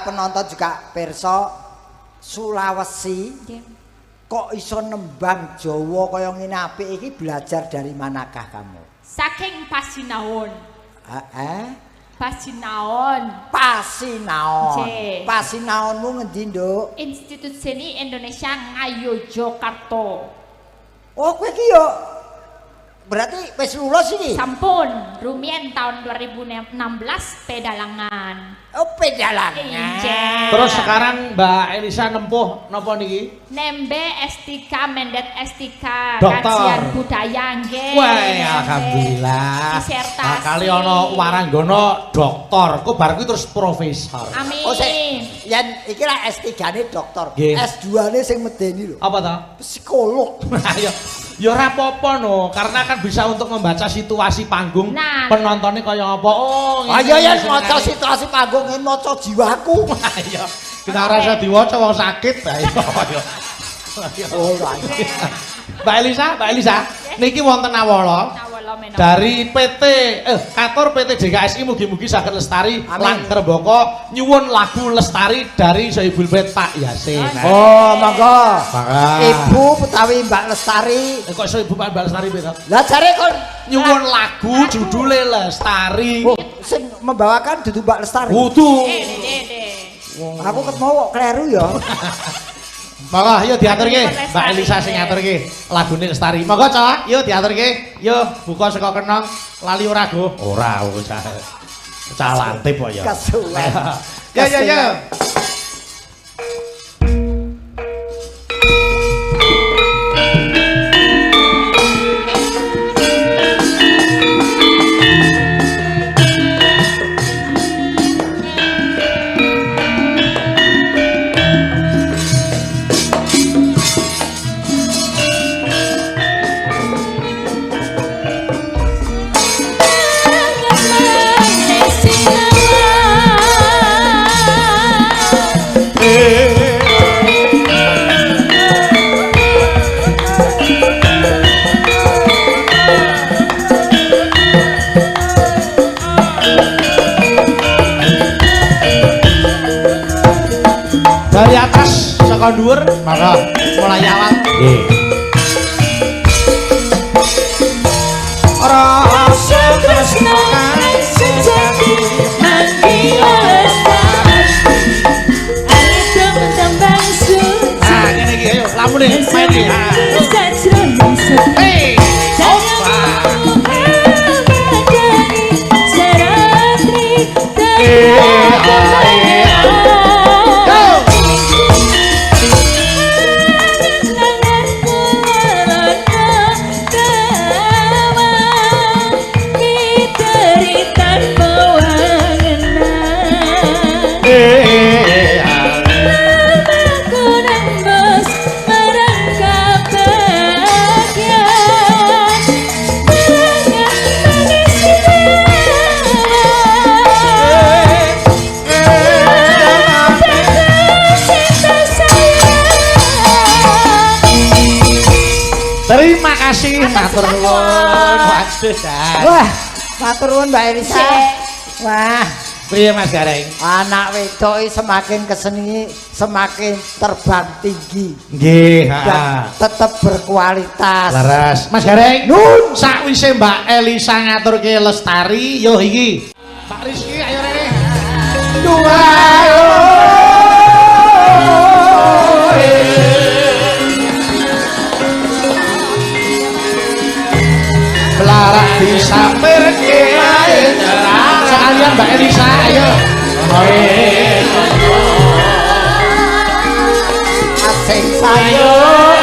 penonton juga pirsa Sulawesi kok iso nembang Jawa kaya ngene apik iki belajar dari manakah kamu? Saking Pasinaon. Pasinaon. Nggih. Pasinaonmu ngendi, Nduk? Institut Seni Indonesia Ngayogyakarta. Oh, kowe iki yo berarti wis lulus iki? Sampun, rumiyin tahun 2016 pedalangan. Oh, pedalangan. Injen. Terus sekarang Mbak Elisa nempuh napa niki? Nembe S3 Mendet S3 Dokter. Kajian Budaya nggih. Wah, Nembe alhamdulillah. Disertasi. Nah, kali ana waranggana doktor, kok bar kuwi terus profesor. Amin. Oh, yen iki lah S3-ne dokter. Nggih. S2-ne sing medeni lho. Apa ta? Psikolog. Ayo. Ya ora apa-apa no, karena kan bisa untuk membaca situasi panggung. Nah, penontonnya kaya apa? Oh, Ayo yen maca situasi panggung ngene maca jiwaku. Ayo. Kita rasa diwaca wong sakit. Ayo. Oh, Mbak Elisa, niki wonten awala. Dari PT Kantor PT DKSI mugi-mugi saged lestari lan Trembaka nyuwun lagu lestari dari Sohibul Bait Pak Yasin. Oh, monggo. Maka. Ibu utawi Mbak Lestari. Kok Sohibul Mbak Lestari beda? Lah jare kon Nyuwun lagu judule Lestari. Oh, sing membawakan dudu Mbak Lestari. Wudu. Aku ketemu kok kleru ya. Monggo yuk diaturke Mbak Elisa sing ngaturke lagune Lestari. Monggo Cok, yuk diaturke. Yuk buka saka kenong lali ora go. Ora usah. Calantip kok ya. Kasuwen. Ya. Dari atas saka dhuwur, maka mulai awal. Nggih. Rasa tresno kang sejati mangkila lestari. Ayo tembang suci. Ah, ngene iki ayo lamune main iki. Hey. Terima kasih, matur nuwun. Waduh, Wah, matur nuwun Mbak Elisa. Wah, Piye Mas Gareng? Anak wedok semakin keseni semakin terbang tinggi. Nggih, Dan tetap berkualitas. Laras. Mas Gareng, nun sakwise Mbak Elisa ngaturke Lestari, yo iki. Pak Rizky ayo rene. Dua Belarak disampirke ae cerah. Sekalian Mbak Elisa ayo. Asing sayur.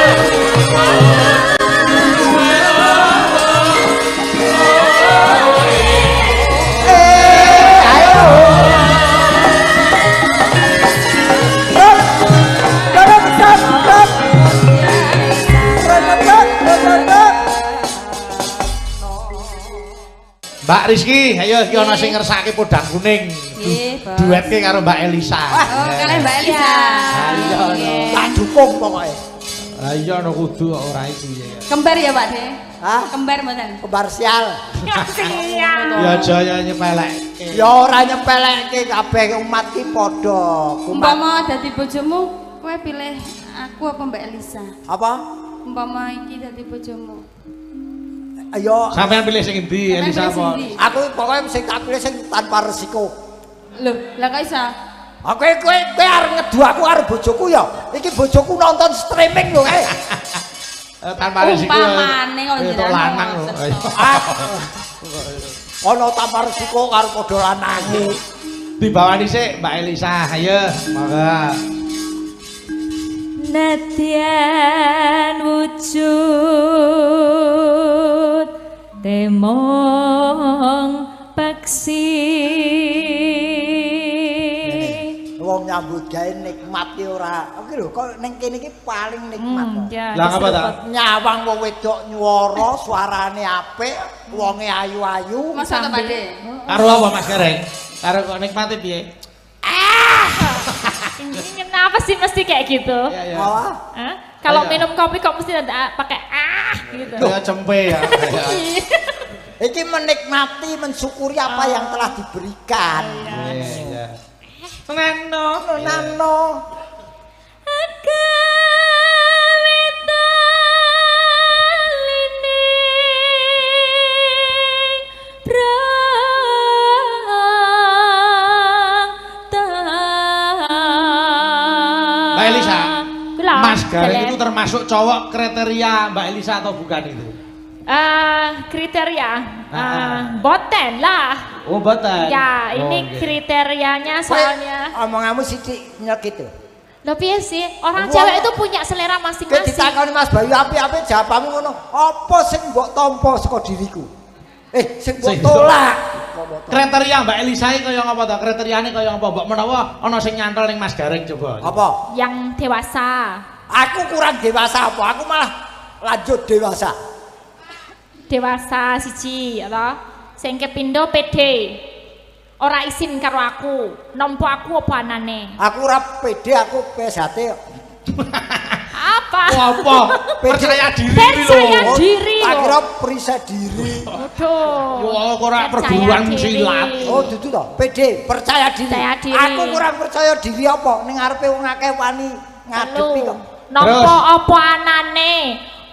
Mbak Rizky, ayo iki ana sing ngersake podang kuning. Duetke karo Mbak Elisa. Oh, kalian Mbak Elisa. Tak dukung pokoknya. Lah iya ana kudu kok ora iku ya. Kembar ya Pak De? Hah? Kembar mboten? Kembar sial. Sial. Ya aja ya nyepelek. Ya ora nyepelekke kabeh umat ki padha. Umpama dadi bojomu, kowe pilih aku apa Mbak Elisa? Apa? Umpama iki dadi bojomu. Ayo Sampeyan pilih sing endi Elisa apa? aku pokoknya sing tak pilih sing tanpa resiko. Loh, lah kok iso? Aku kowe arep ngedu aku karo bojoku ya. Iki bojoku nonton streaming lho kae. Tanpa resiko. Umpamane kok Itu jenengan lanang lho. Ono tanpa resiko karo padha lanange. Dibawani sik Mbak Elisa, ayo. Monggo. Nadyan wujud temong paksi Wong nyambut gawe nikmat ki ora. Oke lho kok ning kene iki paling nikmat. Lah ngapa ta? Nyawang wong wedok nyuwara, suarane apik, wonge ayu-ayu. Masa to Pak De? Karo apa Mas Gareng? Karo kok nikmati piye? Ini kenapa sih mesti kayak gitu? Ya ya. Apa? Hah? Kalau Ayo. minum kopi kok mesti ada pakai gitu. Ya cempe ya. Iki menikmati, mensyukuri apa yang telah diberikan. Iya. Nano. Nano. Mbak Elisa, Belum. Mas Gareng itu termasuk cowok kriteria Mbak Elisa atau bukan itu? Kriteria boten lah. Oh, betul. Ya, ini oke. kriterianya soalnya. Omonganmu sithik nyek gitu. Loh piye sih? Orang Wah. cewek itu punya selera Kowe masing-masing. ditakoni Mas Bayu apik-apik jawabanmu ngono. Apa sing mbok tampa saka diriku? Sing mbok Sing tolak. Kriteria Mbak Elisa iki kaya apa ta? Kriteriane kaya apa? Mbok menawa ana sing nyantol ning Mas Gareng coba. Apa? Yang dewasa. Aku kurang dewasa apa? Aku malah lanjut dewasa. Dewasa siji ya. Sing kepindo pede. Ora isin karo aku. Nampa aku apa anane? Aku ora pede, aku PSHT. Apa? Apa? Percaya diri Percaya lho. diri Tak loh. kira perisa diri. Waduh. Wah, kok ora Percaya perguruan diri. silat. Oh, dudu to. Pede, percaya diri. Percaya diri. Aku kurang percaya diri apa? Ning ngarepe wong akeh wani ngadepi kok. Nampa apa anane?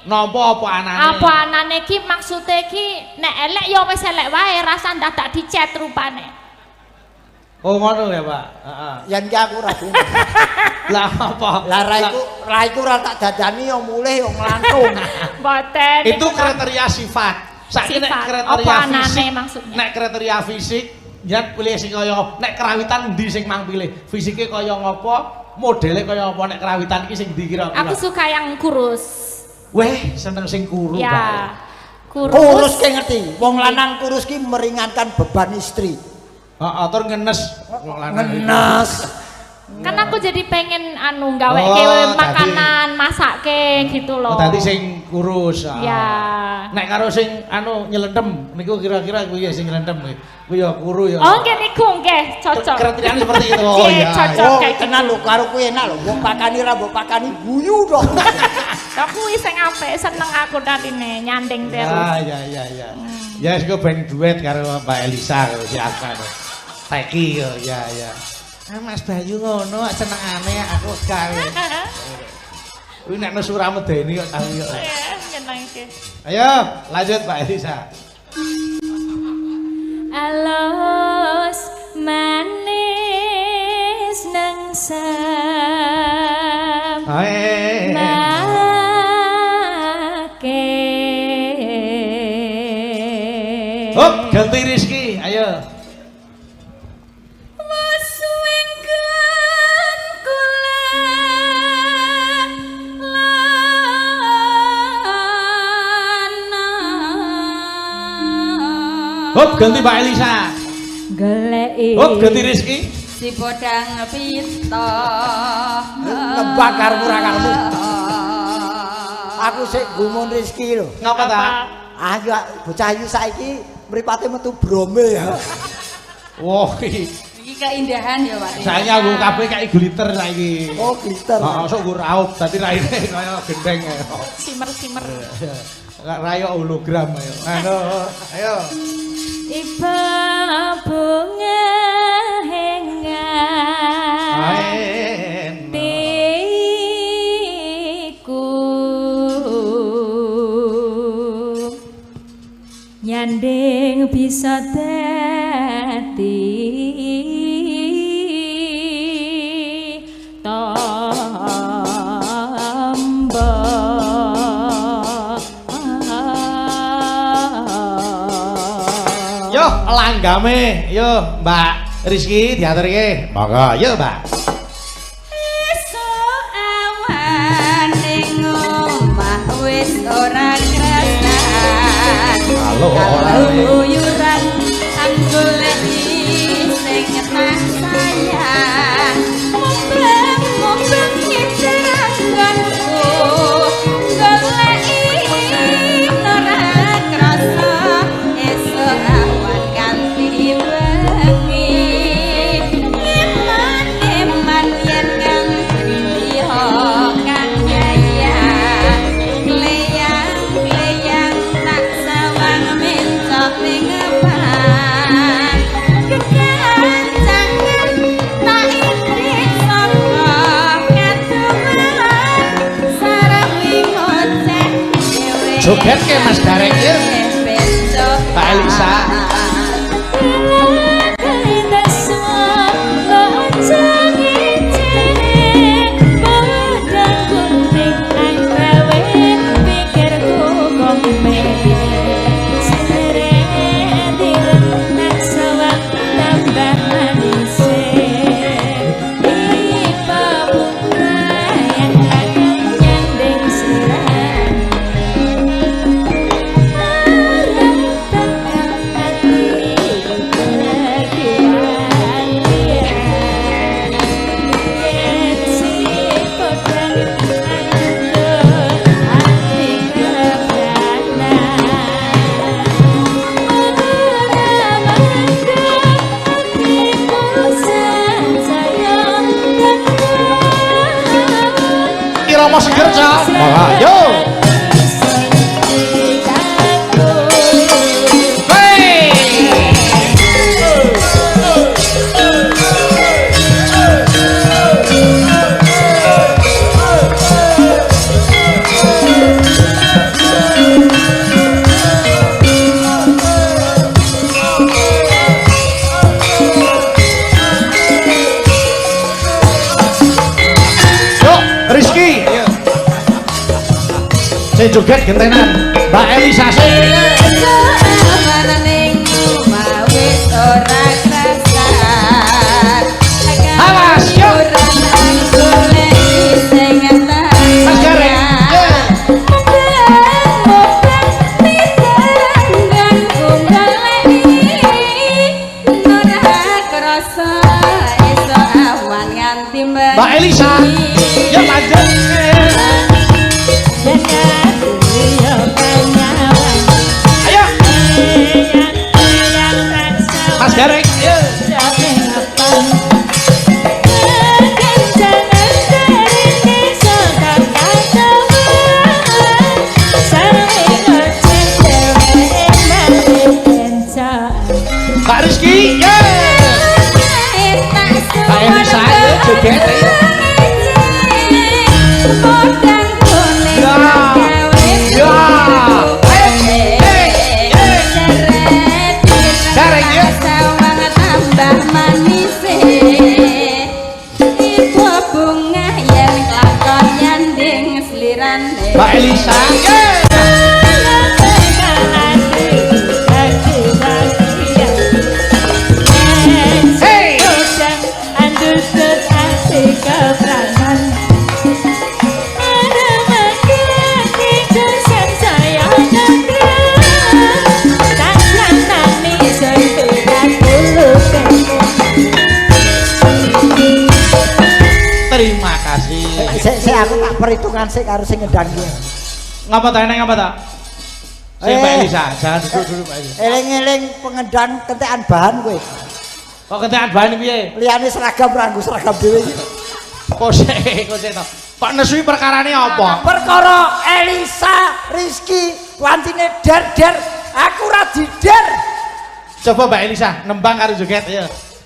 Napa apa anane? Apa anane ki maksude ki nek elek ya wis elek wae, rasa dadak dicet rupane. Oh, ngono ya, Pak. Heeh. Yen ki aku ora gelem. Lah apa? Lah ra iku ora tak dadani yo mulih yo nglantung. Mboten. Itu kriteria sifat. Saiki nek Sifat. kriteria Apa anane fisik, maksudnya? nek kriteria fisik, jan pilih sing kaya nek kerawitan endi sing mang pilih? Fisike kaya ngapa? Modele kaya apa nek kerawitan iki sing ndi kira-kira? Aku suka yang kurus. Weh, seneng sing kuru Ya. bae. Kurus ki ngerti. Wong lanang kurus ki meringankan beban istri. Heeh, tur ngenes. Wong lanang iki. Ngenes. Kan aku jadi pengen gawe Oh, makanan, masakke gitu loh. Oh, tadi sing kurus. Ya. Nek karo sing nyelendem niku kira-kira kuwi sing nyelendem kuwi. Kuwi ya kuru ya. Oh, nggih niku nggih, cocok. Kriteriane seperti itu. Oh Nggih, iya. cocok. Oh, kayak tenan lho karo kuwi enak lho. Mbok pakani ra mbok pakani guyu dong. Lah kuwi sing apik, seneng aku tatine nyanding terus. Ya. Ya, wis kok ben duet karo Mbak Elisa karo si Aksan. Teki yo, ya. Ah Mas Bayu ngono senengane aku gawe. Kuwi nek Sura Medeni kok tahu yo. Nyenengke. Ayo, lanjut Mbak Elisa. Alos manis nang sam Hop, ganti Rizky, ayo. Hop, ganti Mbak Elisa. Goleki. Hop, ganti Rizky. Si podang pita Nebak karepmu ra karepmu. Aku sik gumun Rizki lho. Ngapa ta? Ayo bocah ayu saiki mripate metu brome ya. Wah, iki iki keindahan ya Pak. sayangnya aku kabeh kayak glitter saiki. Oh, glitter. Heeh, sok nggo raup dadi raine kaya gendeng ya. Simer-simer. Rayo hologram ayo. Ayo. Iba bunga hengan tiku nyanding bisa dadi Langgame, yo Mbak Rizky diaturke. Monggo, yo Mbak. Esuk awan ning omah wis ora krasan. Halo. Uyuran anggoleki sing tak sayang. Mombang ngicerangganku goleki ora krasa esuk awan ganti wengi. Eman yen kang liya kang jaya leyang tak sawang mencok ning ngepan kekancangan tak ikrik saka katuman sareng ngoceh dhewe Joget ke Mas Garek ya. Mbak Elisa. Irama Segerja. Ayo. Rizky, saya joget gentenan Mbak Elisa sih. Awas, yuk. Mas Garek. Mbak Elisa, ya lanjut. Ayo, Mas Garek. Pak Rizky, yeah. joget ya. Mbak Elisa. Terima kasih. Saya aku tak perhitungan sih karo sing ngedang iki. Ngapa ta ngapa ta? Mbak Elisa, jangan duduk dulu Mbak Elisa. Eling-eling pengendang kentekan bahan kowe. Kok kentekan bahan piye? Liyane seragam ranggo seragam dhewe iki. Kok to. Kok nesui perkarane apa? Perkara Elisa Rizky wantine der-der, aku ora dider. Coba Mbak Elisa nembang karo joget ya.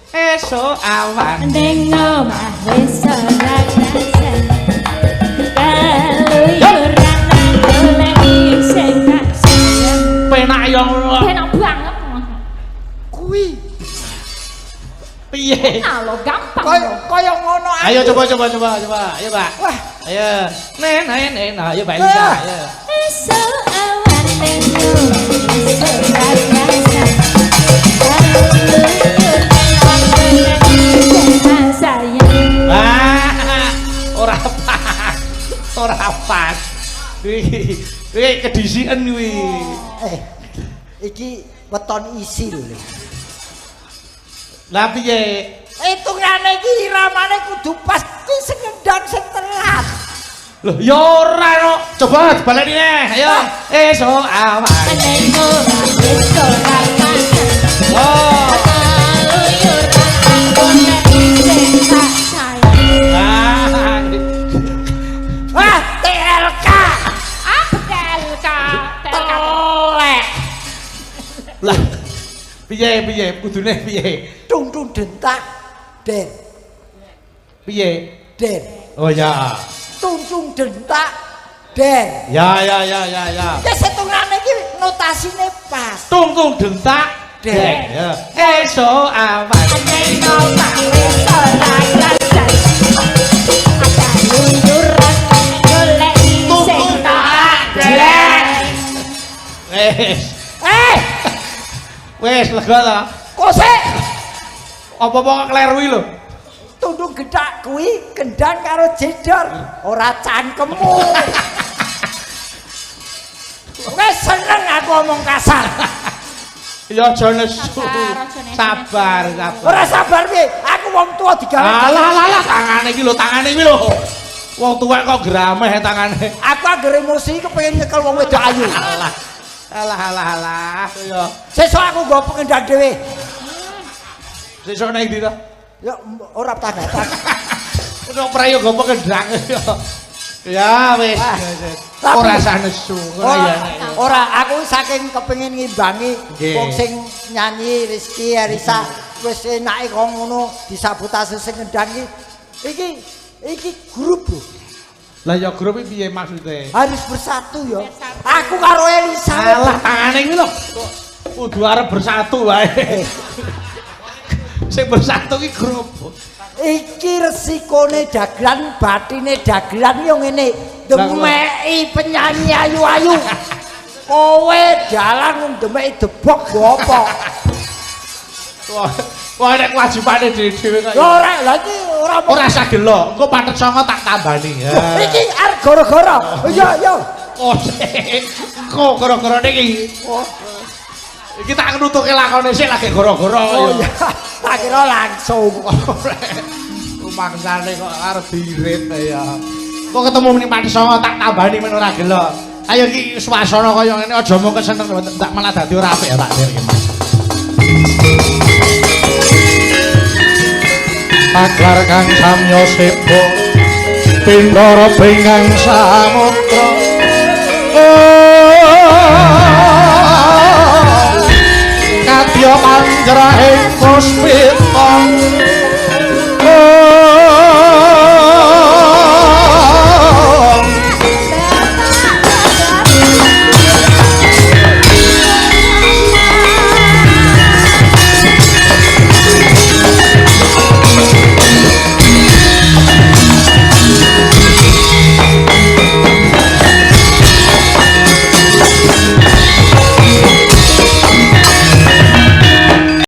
Esok awan ning omah wis ora rasan kaluyuran goleki sing tak sayang penak yo ngono. Penak banget. Kuwi Piye? Nah lo gampang. Kaya ngono ae. Ayo coba. Ayo, Pak. Wah, ayo. Nen. Ayo Mbak Elisa, ayo. esok awan ning omah wis ora rasan Ora pas. Kuwi kedisiken kuwi. Iki weton isi lho. Lah piye? Hitungane iki iramane kudu pas kuwi sing ngendang sing telat. Loh, ya ora no. Coba baleni neh. Ayo. Esok awan. ning omah wis ora rasan Oh. kaluyuran goleki sing tak sayang Wah, TLK. TLK. Telek. Lah. Piye kudune piye? Tung dentak den. Piye? Den. Oh ya. Tung dentak den. Ya. Ki setungane iki notasine pas. Tung dentak dek. Ya. Esok awan. ning omah wis ora rasan kaluyuran goleki sing tak Wes lega ta? Kok sik Apa-apa keklerui lho. tunduk gedhak kuwi gendang karo jedor ora cangkemmu. Wes seneng aku omong kasar. Ya aja nesu. Sabar. Ora sabar piye? Aku wong tua digawe. Alah tangane iki lho. Wong tuwek kok grameh tangane. Aku anggere emosi kepengin nyekel wong wedok ayu. Alah. Ya. Sesuk aku nggo pengendang dhewe. Sesuk nek ndi to? Ya ora tangga-tangga. Ono prayoga pengendang ya. Ya wis. Ora usah nesu. Ora, aku saking kepengin ngimbangi wong sing nyanyi Rizky Arisa wis enake kok ngono disabotase sing ngendang iki grup lho. Lah ya grup iki piye maksude? Harus bersatu ya. Aku karo Elisa. Salah tangane iki lho. Kudu arep bersatu wae. Sing bersatu iki grup. Iki resikone dagelan, batine dagelan yo ngene. Demeki penyanyi ayu-ayu. Kowe dalan wong demeki debok go apa? Wah nek wajibane dhewe kok. Ora, lha iki ora Ora sagelo, engko patet songo tak tambani. Iki arep gara-gara. Yo. Oh, kok gara-gara niki. Iki tak nutuke lakone sik lagi gara-gara Oh ya. iya, tak kira langsung. Rumangsane kok arep diirit ya. Kok ketemu ning patet songo tak tambani men ora gelo. Ayo iki swasana kaya ngene aja mung keseneng ndak malah dadi ora apik ya tak dir iki Mas. Aklar kang samya sepo pindara pingang samudra kadya panjrahing puspita